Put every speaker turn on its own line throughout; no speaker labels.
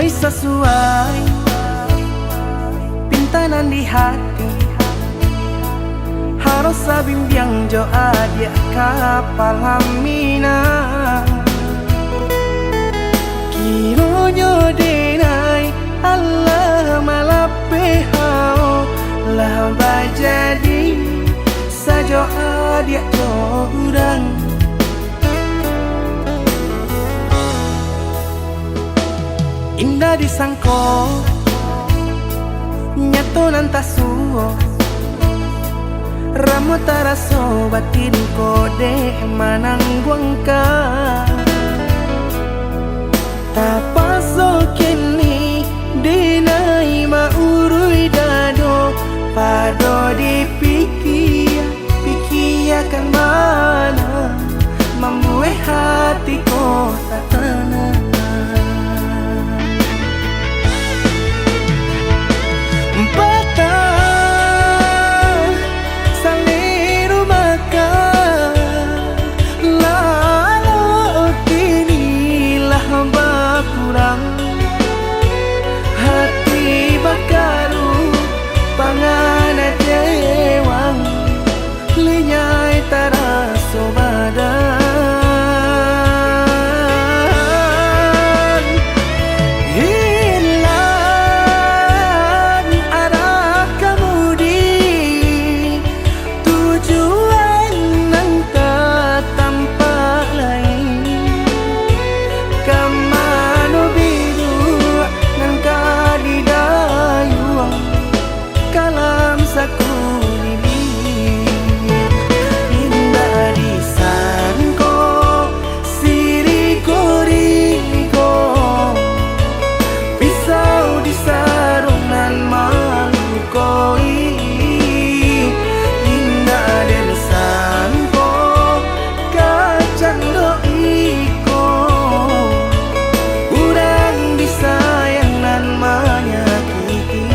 mulai sesuai pintanan di hati. Harus sabimbiang jo adia kapal hamina. Kiro jo denai Allah malape hao lah bajadi sajo adia jo urang. Indah disangko nyato nantasuo ramu taraso batin kode manangguangka. Tapaso kini dinai maurui dado pado dipikir pikirkan mana membuat hatiku tak tenang. Hati bakaru pangana dewang lenyai taraso badan. Hilang arah kemudi tujuan nang tak tampak lain. Kamano biru nang kadidayuang kalam sakulili. Indah disangko siriko-riko pisau disarung nan malukoi. Indah disangko kacang doiko urang disayang nan menyakiti.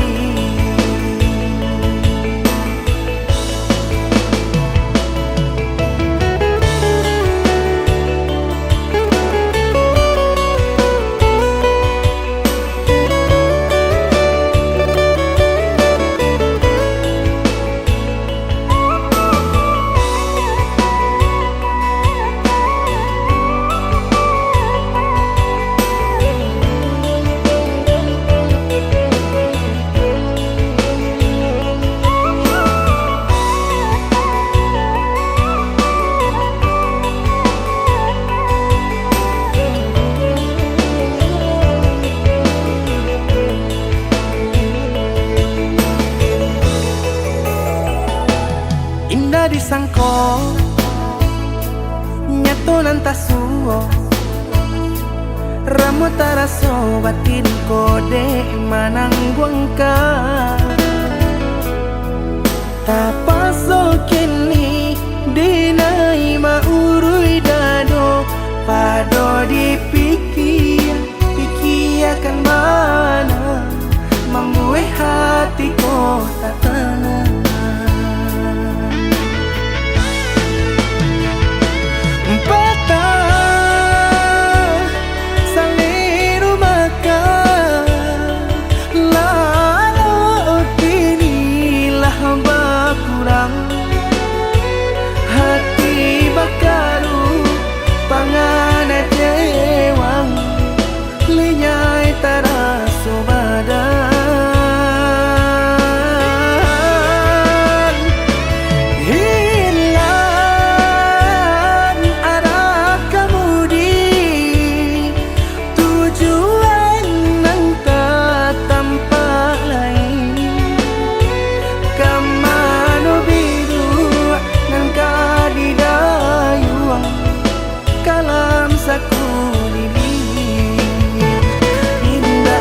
Indah disangko nyato nantasuo ramu taraso batin kode manangguangka. Tapaso kini dinai maurui dado pado dipikir pikirkan mana membuat hatiku tak tenang. Hati bakaru pangana dewang lenyai taraso badan. Hilang arah kemudi tujuan nang tak tampak lain. Kamano biru nang kadidayuang kalam sakulili. Indah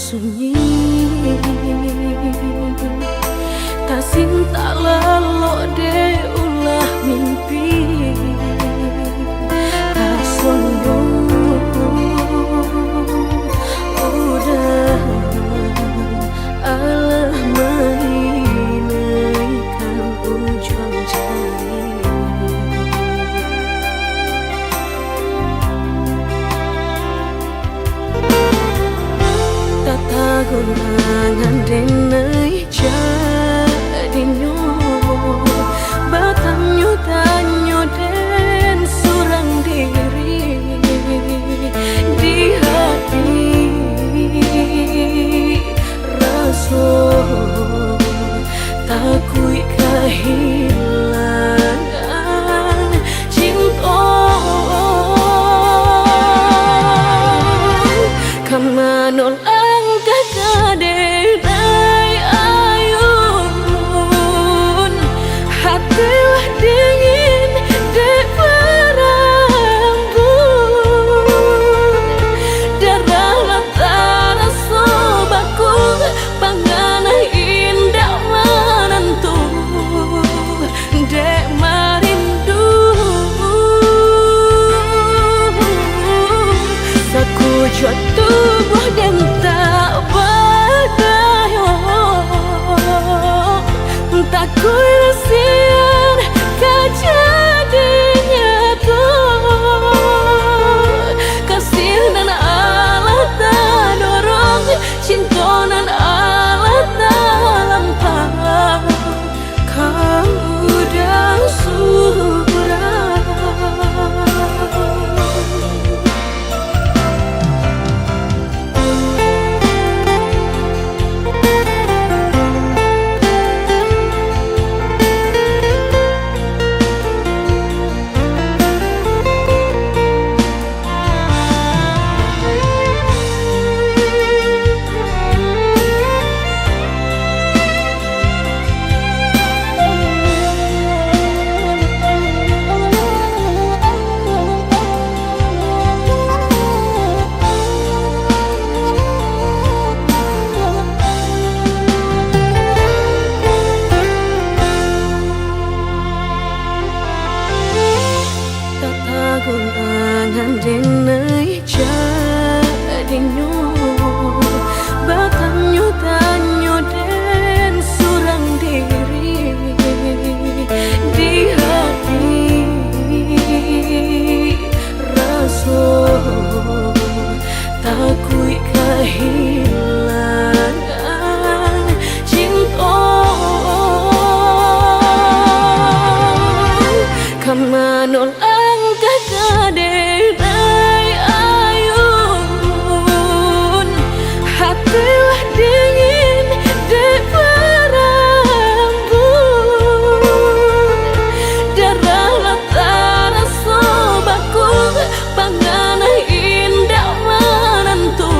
sunyi tak cinta lalu de ulah mimpi tak sombong udah Allah mainkan ujung jari tata gulangan denai jadinya batangnya tanyo den surang diri di hati rasa takui kehilangan cinta kamanol angka kaderai ayun hatilah dingin dek berambut darah latara sobaku pangana indah menentu dek marindu sakujud tubuh dan tak berdaya tak kuilasian kejadiannya tuh kasih dan Allah tak dorong cinta dan Allah tak lampau kau udah surah. Gunangan denai jadinya batangnya tanyo den surang diri di hati rasa takui kehilangan cinta kamanol kaderai ayun hatilah dingin dek berambut darah latara sobaku pangana indah menentu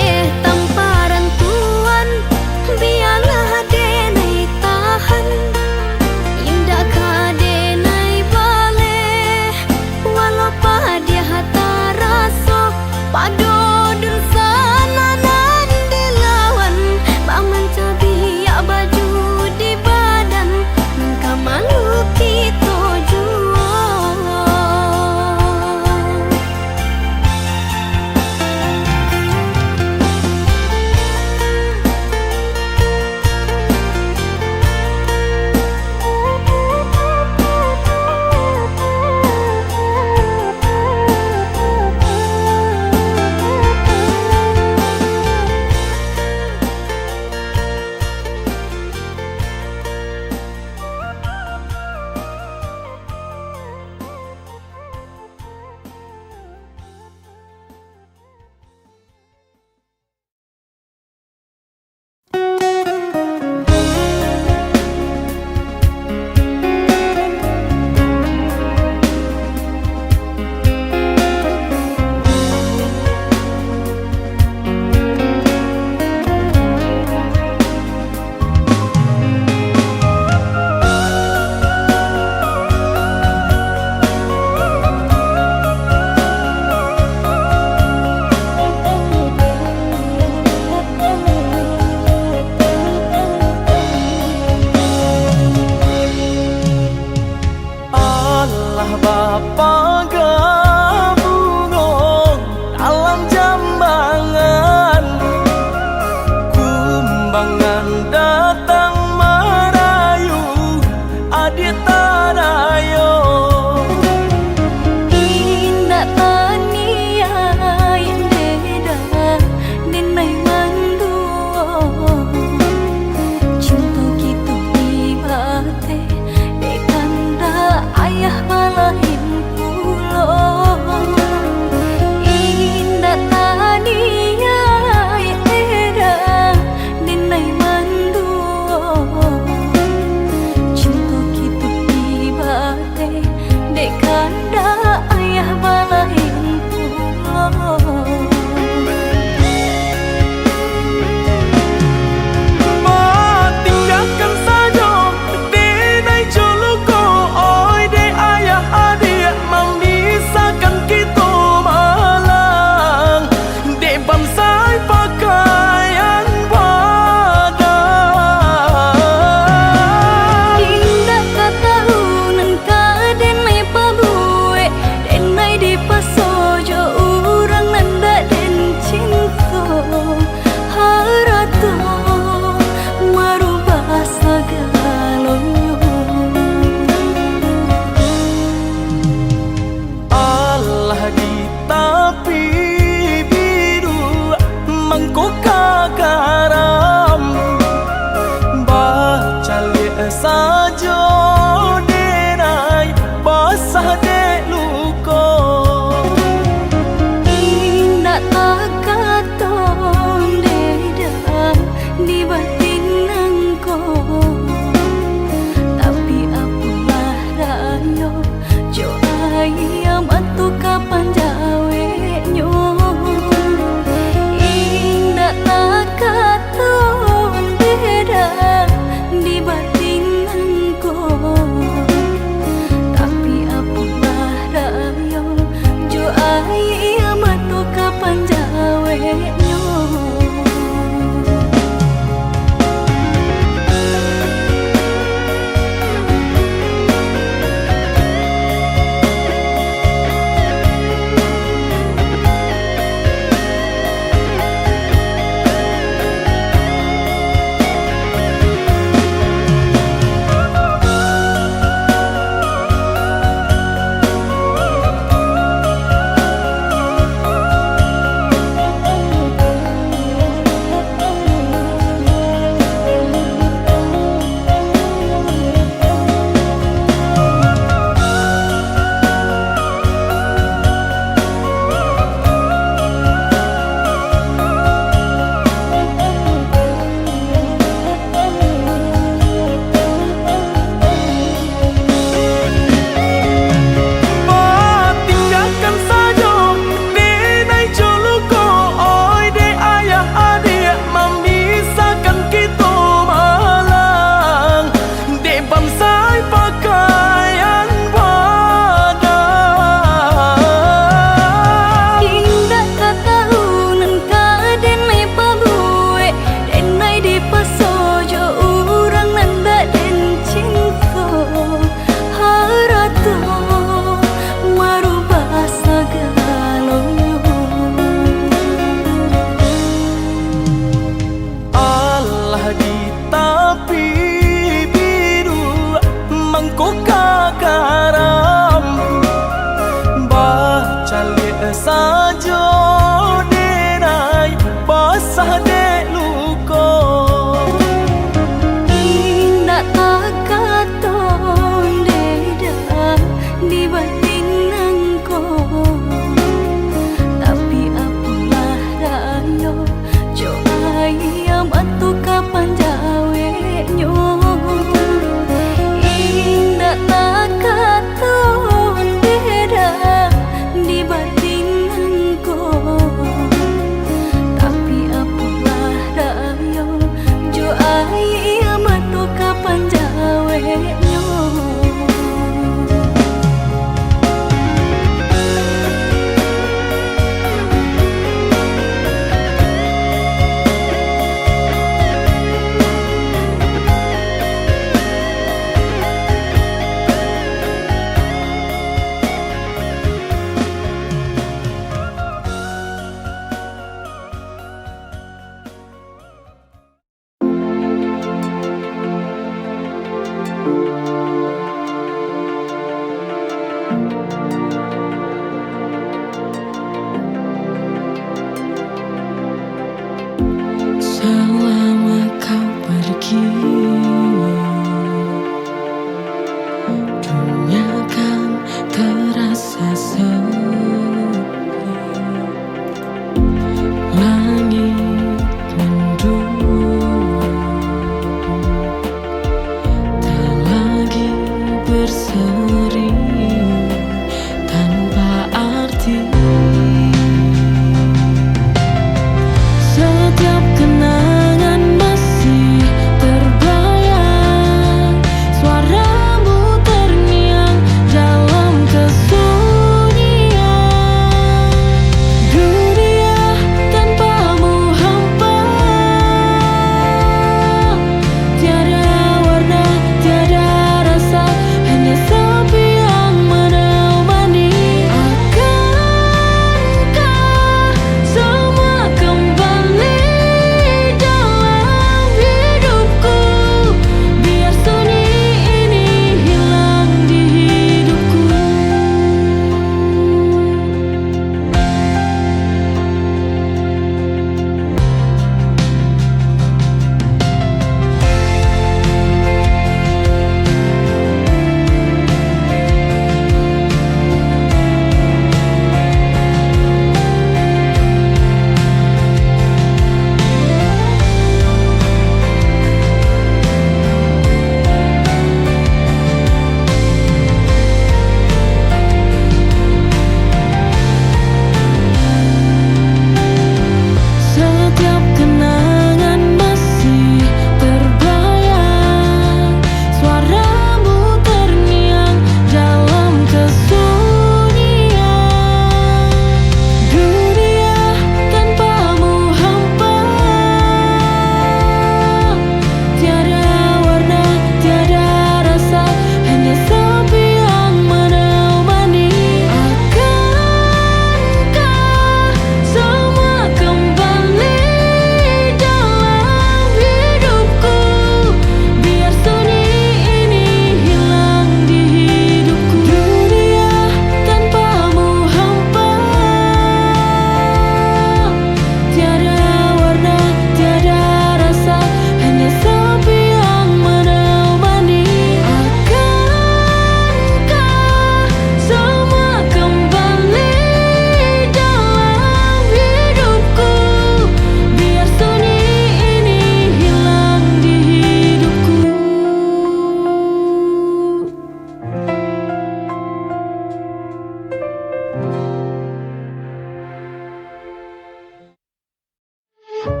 Kembalilah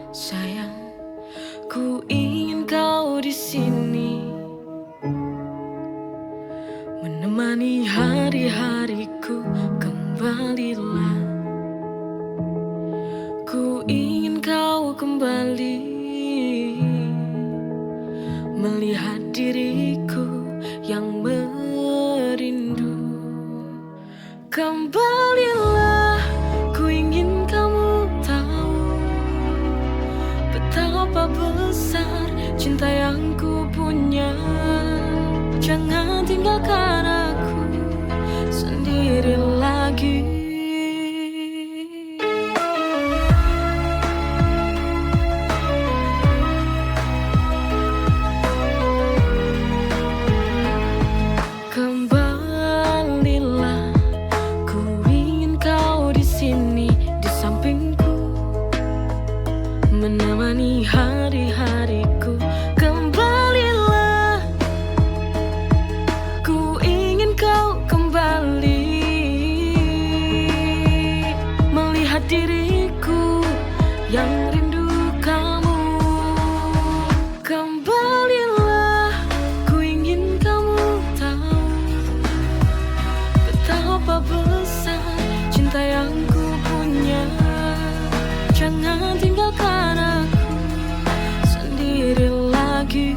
sayang, ku ingin kau di sini menemani hari-hariku. Kembalilah, ku ingin kau kembali melihat diriku yang merindu. Kembalilah, ku ingin kamu tahu betapa besar cinta yang ku punya. Jangan tinggalkan aku sendiri lagi. Kembalilah, ku ingin kau di sini di sampingku menemani hari-hariku. Kembalilah, ku ingin kau kembali melihat diriku yang rindu kamu. Kembalilah, ku ingin kamu tahu betapa besar cinta yang ku punya. Jangan tinggalkan aku sendiri lagi.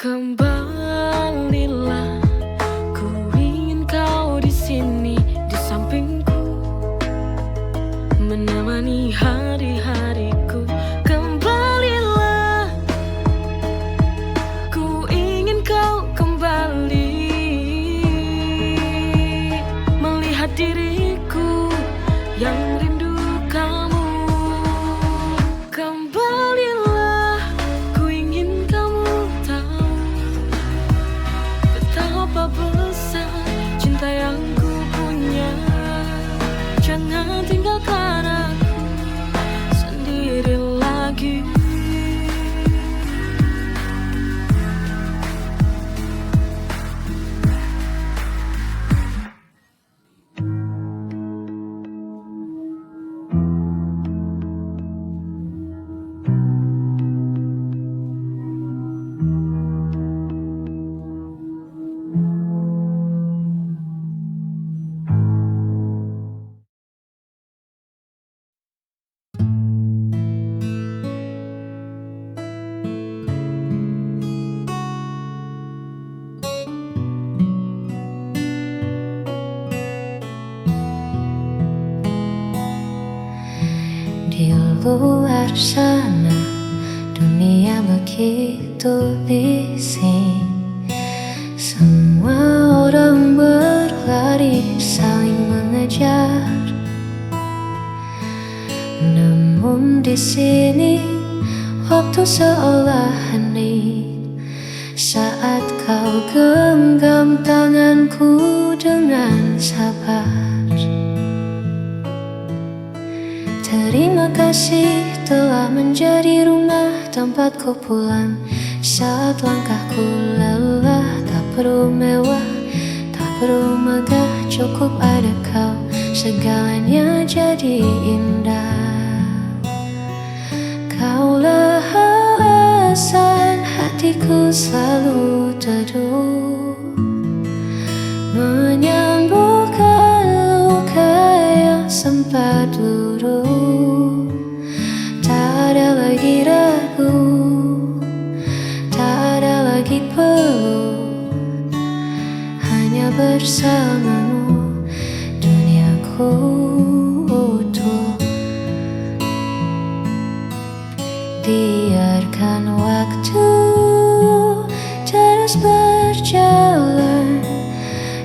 Kembalilah, ku ingin kau di sini di sampingku menemani hari-hariku. Kembalilah, ku ingin kau kembali melihat diriku yang rindu kamu. Kembalilah, ku ingin kamu tahu betapa besar cinta yang ku punya. Jangan tinggalkan aku sendiri lagi.
Di luar sana dunia begitu bising, semua orang berlari saling mengejar. Namun di sini waktu seolah hening saat kau genggam tanganku dengan sabar. Terima kasih telah menjadi rumah tempatku pulang saat langkahku lelah. Tak perlu mewah, tak perlu megah, cukup ada kau, segalanya jadi indah. Kaulah alasan hatiku selalu teduh, menyembuhkan luka yang sempat luruh. Tak ada lagi ragu, tak ada lagi peluk, hanya bersamamu duniaku utuh. Biarkan waktu terus berjalan,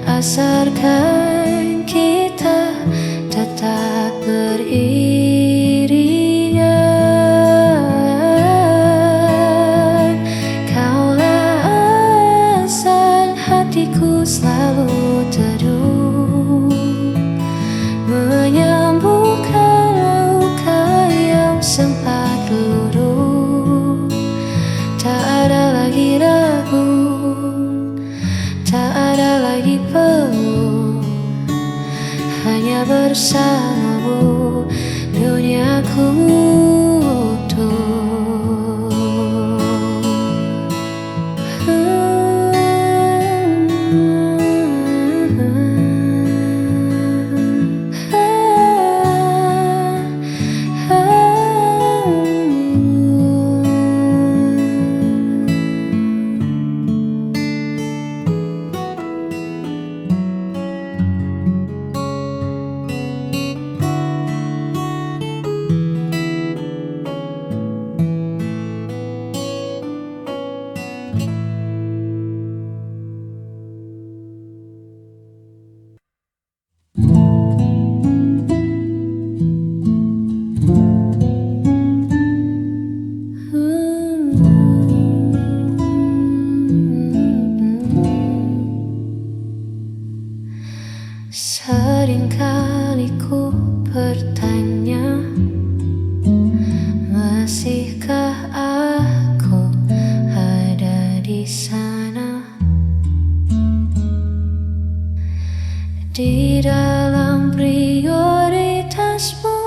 asarkan kita bersamamu, duniaku utuh. Seringkali ku bertanya, masihkah aku ada di sana, di dalam prioritasmu,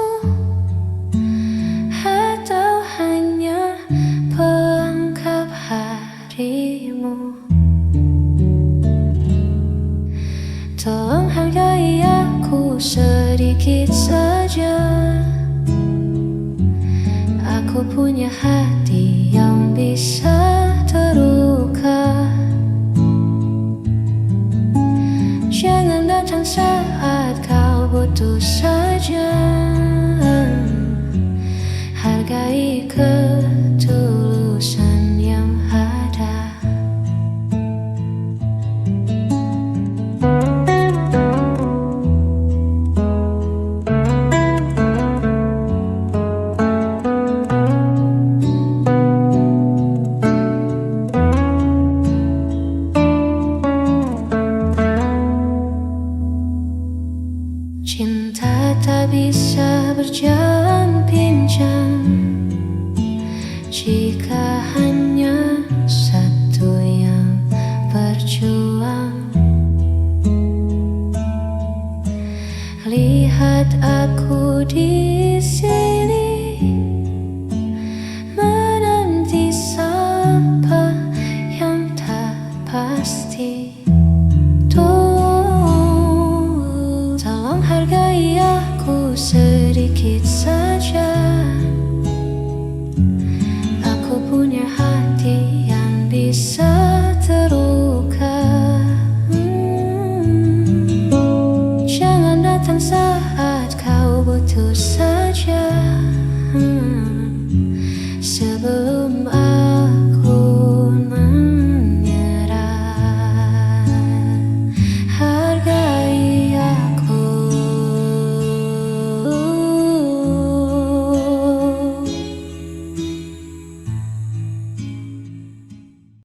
atau hanya pelengkap harimu. Tolong hargai aku sedikit saja. Aku punya hati yang bisa terluka. Jangan datang saat kau butuh saja. Hargai ketulusan yang ada. Cinta tak bisa berjalan pincang jika hanya satu yang berjuang. Lihat aku di sini menanti siapa yang tak pasti. Tolong hargai aku sedikit.